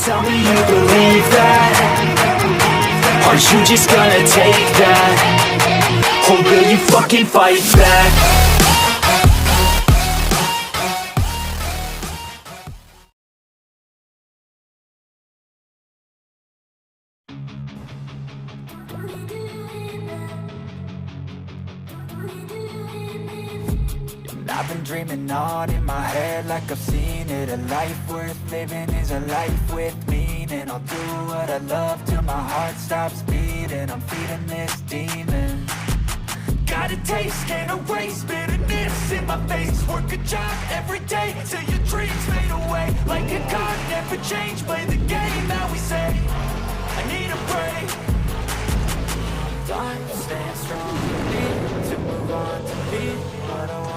Tell me you believe that. Are you just gonna take that? Or will you fucking fight back? I've been dreaming on in my head like I've seen it. A life worth living is a life with meaning. I'll do what I love till my heart stops beating. I'm feeding this demon. Got a taste, can't erase bitterness in my face. Work a job every day till your dreams fade away. Like a card, never change, play the game that we say. I need a break. Time stand strong, need to move on to be what I want.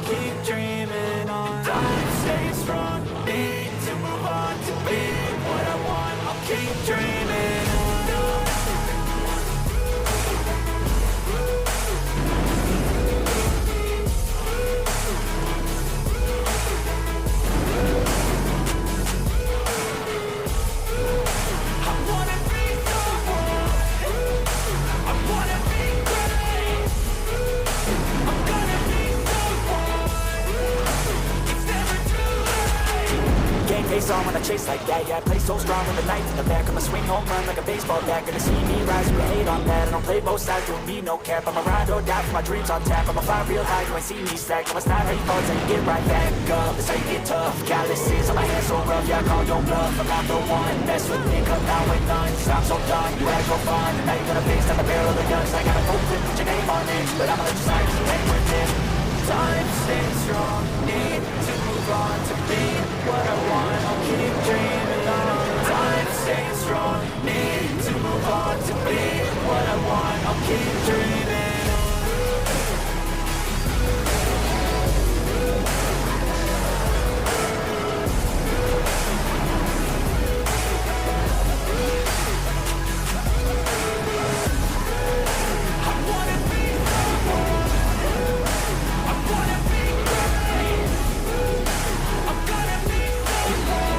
Keep dreaming on. Time staying strong. Need to move on to be what I want. I'll keep dreaming on. I wanna be someone. I wanna be great. I'm gonna be game face on when I chase like that. Yeah, I play so strong with the knife in the back. I'ma swing home run like a baseball bat. Gonna see me rise, you hate on that. I don't play both sides, doing me no cap. I'ma ride or die for my dreams on tap. I'ma fly real high, you ain't see me slack. No, it's not how you fall, it's how you get right back up. It's how you get tough. Calluses on my hands so rough, yeah, I call your bluff. I'm not the one, mess with me, come down with guns. I'm so done, you had your fun. And now you're gonna face down the barrel of the guns. I gotta hope and put your name on it, but I'ma let you slide, 'cause you ain't worth it. Time staying strong, need to move on to be what I want. I'll keep dreaming on. Time staying strong, need to move on to be what I want. I'll keep dreaming on. I wanna be someone. I wanna be great. I'm gonna be someone.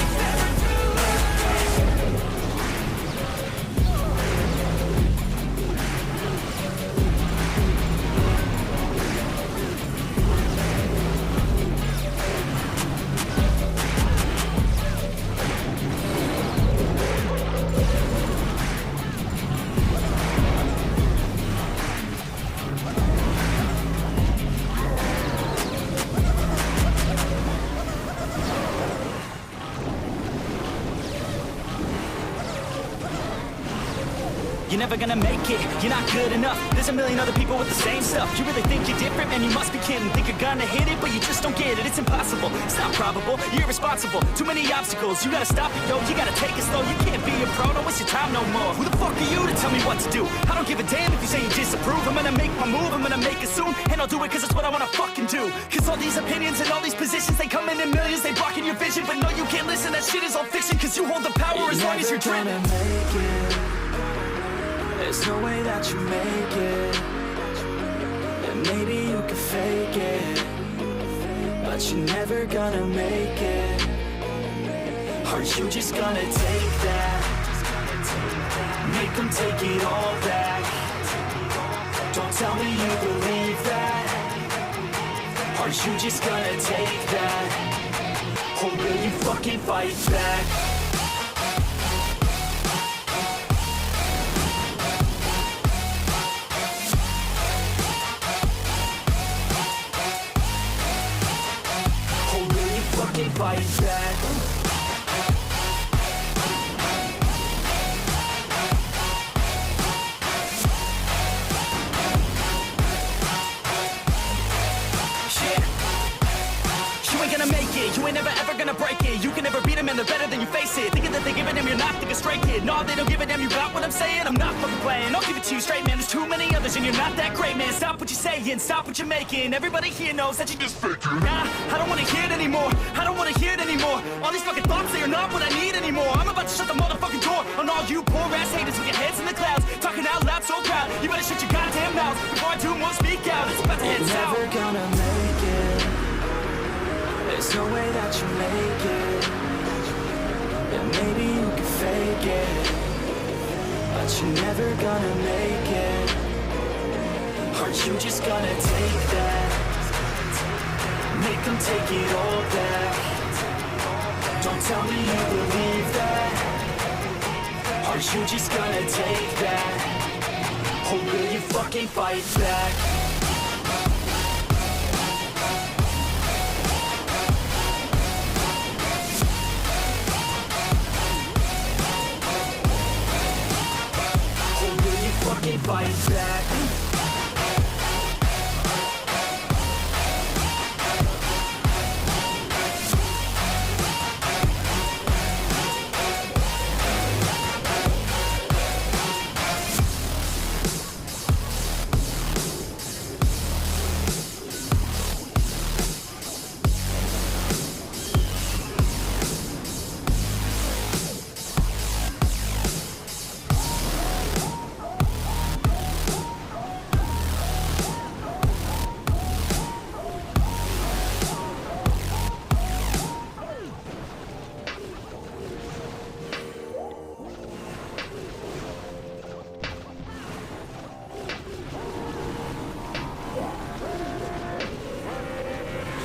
It's never too late. You're never gonna make it, you're not good enough. There's a million other people with the same stuff. You really think you're different? Man, you must be kidding. Think you're gonna hit it, but you just don't get it. It's impossible, it's not probable, you're irresponsible. Too many obstacles, you gotta stop it, yo. You gotta take it slow, you can't be a pro. Don't waste your time no more. Who the fuck are you to tell me what to do? I don't give a damn if you say you disapprove. I'm gonna make my move, I'm gonna make it soon. And I'll do it cause it's what I wanna fucking do. Cause all these opinions and all these positions, they come in millions, they blocking your vision. But no, you can't listen, that shit is all fiction. Cause you hold the power as long as you're dreaming. There's no way that you make it. And maybe you can fake it, but you're never gonna make it. Are you just gonna take that? Make them take it all back. Don't tell me you believe that. Are you just gonna take that? Or will you fucking fight back? Fight back. You ain't gonna make it, you ain't never ever gonna break it. You can never beat them and they're better than you face it. Thinking that they're giving them, you're not thinking straight, kid. No, they don't give a damn, you got what I'm saying? I'm not fucking playing, I'll give it to you straight, man. There's too many others and you're not that great, man. Stop what you're saying, stop what you're making. Everybody here knows that you just faking. Nah, I don't wanna hear it anymore, I don't wanna hear it anymore. All these fucking thoughts, they are not what I need anymore. I'm about to shut the motherfucking door on all you poor ass haters with your heads in the clouds. Talking out loud so proud, you better shut your goddamn mouth before I do more speak out. It's about to head south. You're never gonna make it. There's no way that you make it. you're never gonna make it? Aren't you just gonna take that? Make them take it all back. Don't tell me you believe that. Aren't you just gonna take that? Or will you fucking fight back? Or will you fucking fight back?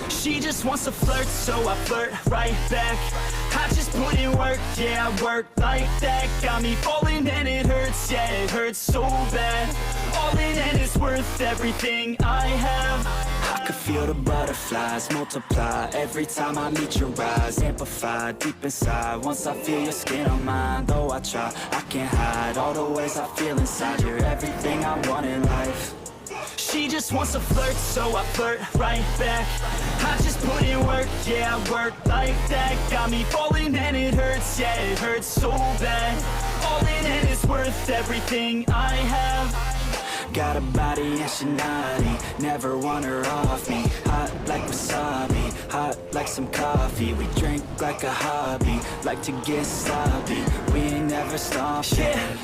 She just wants to flirt, so I flirt right back. I just put in work, yeah, I work like that. Got me falling and it hurts, yeah, it hurts so bad. All in and it's worth everything I have. I could feel the butterflies multiply every time I meet your eyes. Amplified deep inside, once I feel your skin on mine. Though I try, I can't hide all the ways I feel inside. You're everything I want in life. She just wants to flirt, so I flirt right back. I just put in work, yeah, I work like that. Got me falling and it hurts, yeah, it hurts so bad. All in and it's worth everything I have. Got a body and she naughty, never want her off me. Hot like wasabi, hot like some coffee. We drink like a hobby, like to get sloppy. We ain't never stopping. Yeah.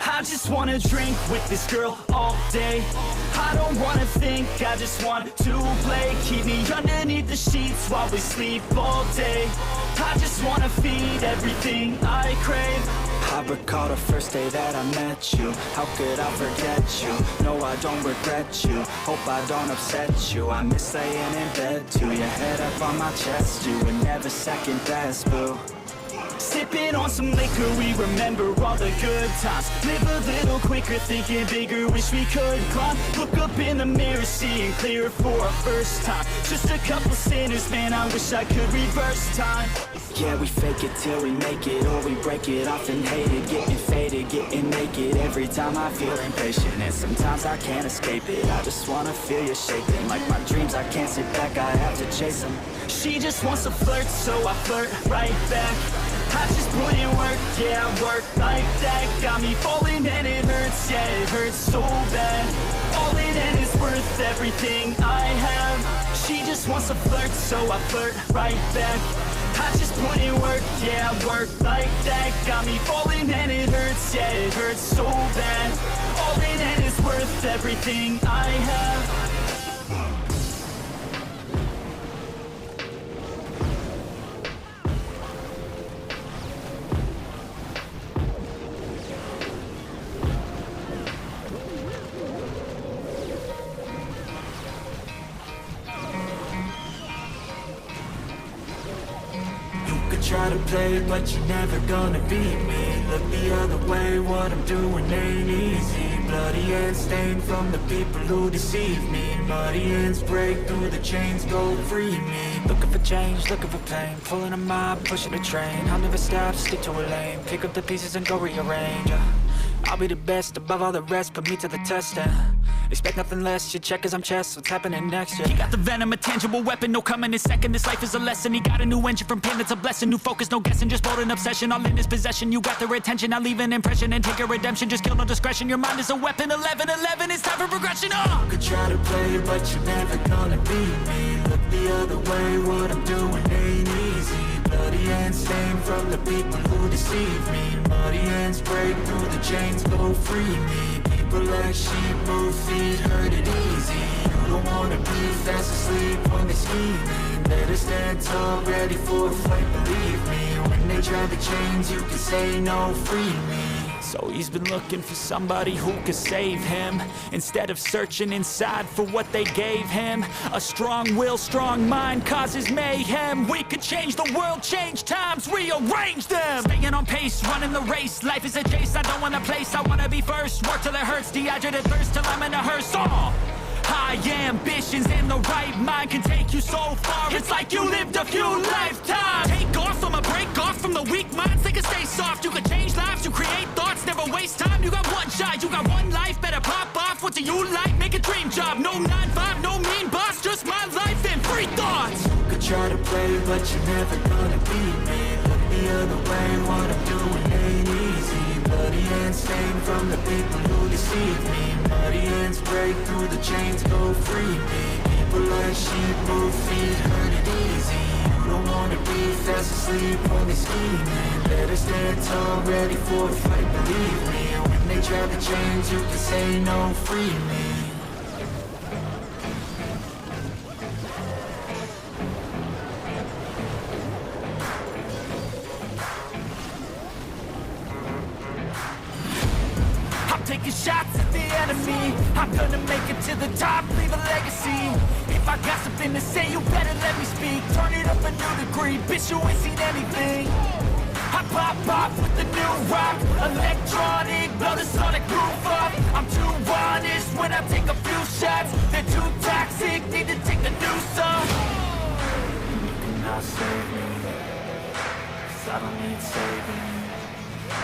I just wanna drink with this girl all day. I don't wanna think, I just want to play. Keep me underneath the sheets while we sleep all day. I just wanna feed everything I crave. I recall the first day that I met you. How could I forget you? No, I don't regret you. Hope I don't upset you. I miss laying in bed too. Your head up on my chest, you were never second best, boo. Sipping on some liquor, we remember all the good times. Live a little quicker, thinking bigger, wish we could climb. Look up in the mirror, seeing clear for our first time. Just a couple sinners, man, I wish I could reverse time. Yeah, we fake it till we make it, or we break it off and hate it. Getting faded, getting naked, every time I feel impatient. And sometimes I can't escape it, I just wanna feel you shaking. Like my dreams, I can't sit back, I have to chase them. She just wants to flirt, so I flirt right back. I just put in work, yeah, I work like that. Got me falling and it hurts, yeah, it hurts so bad. All in and it's worth everything I have. She just wants to flirt, so I flirt right back. I just put in work, yeah, I work like that. Got me falling and it hurts, yeah, it hurts so bad. All in and it's worth everything I have. Try to play it, but you're never gonna beat me. Look the other way, what I'm doing ain't easy. Bloody hands stained from the people who deceive me. Muddy hands break through the chains, go free me. Looking for change, looking for pain. Pulling a mob, pushing a train. I'll never stop, stick to a lane. Pick up the pieces and go rearrange. I'll be the best above all the rest, put me to the test and expect nothing less, you check as I'm chess, what's happening next, yeah. He got the venom, a tangible weapon, no coming in second. This life is a lesson, he got a new engine from pain, it's a blessing. New focus, no guessing, just bold and obsession. All in his possession, you got their attention. I leave an impression and take a redemption, just kill no discretion. Your mind is a weapon, 11-11, it's time for progression, oh! You could try to play it, but you're never gonna beat me. Look the other way, what I'm doing ain't easy. Bloody hands stained from the people who deceive me. Muddy hands break through the chains, go free me. People like sheep move feet, hurt it easy. You don't wanna be fast asleep when they scheming. Better stand tall, ready for a fight, believe me. When they try the chains, you can say no, free me. So he's been looking for somebody who could save him, instead of searching inside for what they gave him. A strong will, strong mind causes mayhem. We could change the world, change times, rearrange them. Staying on pace, running the race. Life is a chase, I don't want a place, I wanna be first. Work till it hurts, dehydrated thirst till I'm in a hearse. High ambitions and the right mind can take you so far. It's like you lived a few lifetimes. Take off from a break off from the weak minds. They can stay soft. You can change lives. You create thoughts. Never waste time. You got one shot. You got one life. Better pop off. What do you like? Make a dream job. No 9-5. No mean boss. Just my life and free thoughts. You could try to play, but you're never gonna beat me. Look the other way. What I'm doing ain't easy. Bloody hands stained from the people who deceive me. Muddy hands break through the chains, go free me. People like sheep move feet, hurt it easy. You don't wanna be fast asleep when they scheming. Better stand tall, ready for a fight, believe me. When they try to change, you can say no, free me. Taking shots at the enemy. I'm gonna make it to the top, leave a legacy. If I got something to say, you better let me speak. Turn it up a new degree, bitch, you ain't seen anything. I pop off with the new rock, electronic, blow the sonic groove up. I'm too honest when I take a few shots. They're too toxic, need to take the new song. You cannot save me, 'cause I don't need saving.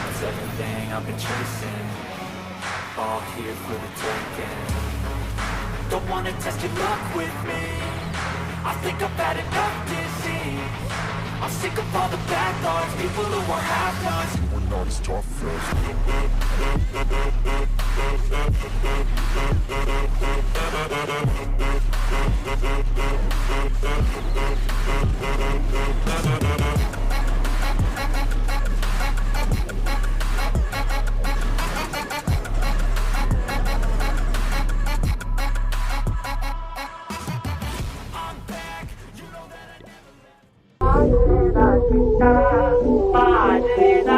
It's everything I've been chasing, all here for the taking. Don't wanna test your luck with me, I think I've had enough disease. I'm sick of all the bad thoughts, people who are half-nots. We're not as tough Why did I